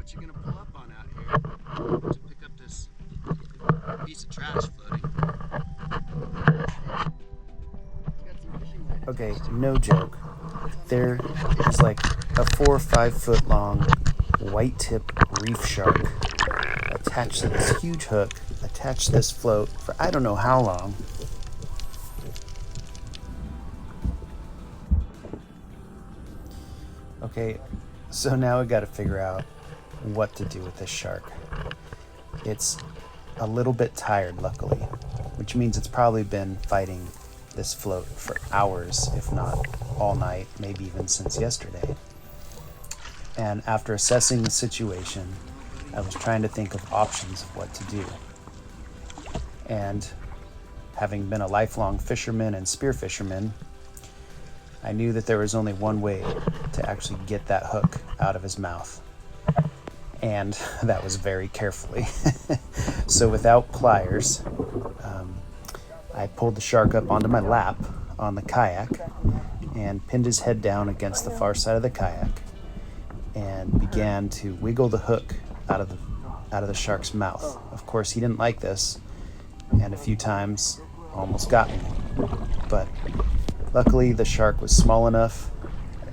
what you're gonna pull up on out here to pick up this piece of trash floating. Okay, no joke. There is like a 4 or 5 foot long white tip reef shark attached to this huge hook, attached to this float for I don't know how long. Okay, so now we got to figure out what to do with this shark. It's a little bit tired, luckily, which means it's probably been fighting this float for hours, if not all night, maybe even since yesterday. And after assessing the situation, I was trying to think of options of what to do. And having been a lifelong fisherman and spear fisherman, I knew that there was only one way to actually get that hook out of his mouth. And that was very carefully. So without pliers, I pulled the shark up onto my lap on the kayak and pinned his head down against the far side of the kayak and began to wiggle the hook out of the shark's mouth. Of course, he didn't like this, and a few times almost got me. But luckily, the shark was small enough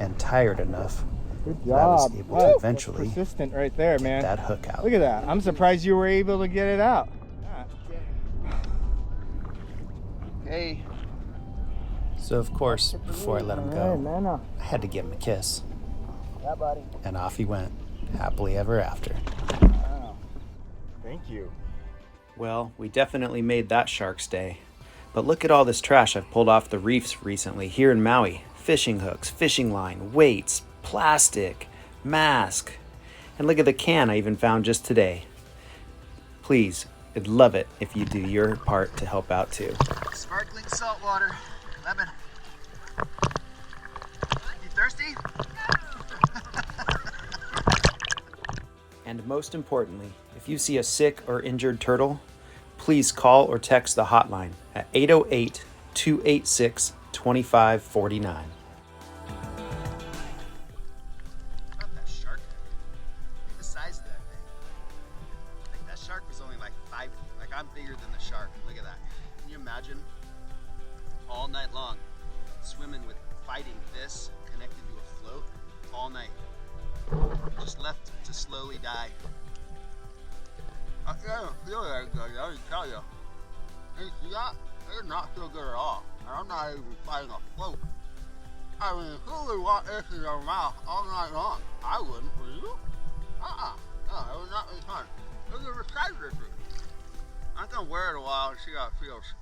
and tired enough Good that I was job. able Whoa, to eventually that's persistent right there, man. get that hook out. Look at that. I'm surprised you were able to get it out. Hey, So of course, before I let him go, man. I had to give him a kiss. Yeah, buddy. And off he went, happily ever after. Wow. Thank you. Well, we definitely made that shark's day. But look at all this trash I've pulled off the reefs recently here in Maui. Fishing hooks, fishing line, weights, plastic, mask. And look at the can I even found just today. Please, I'd love it if you do your part to help out too. sparkling salt water, lemon. You thirsty? And most importantly, if you see a sick or injured turtle, please call or text the hotline at 808-286-2549. About that shark. Look at the size of that thing. Like that shark was only like 5 feet. Like I'm bigger than the shark. Look at that. Can you imagine? All night long, swimming with fighting this connected to a float all night. Just left to slowly die. I don't feel that good, let me tell you. And see that? It did not feel good at all. And I'm not even fighting a float. I mean, who would want this in their mouth all night long? I wouldn't, would you? No, it would not be fun. Look at the size of this thing. I'm gonna wear it a while and see how it feels.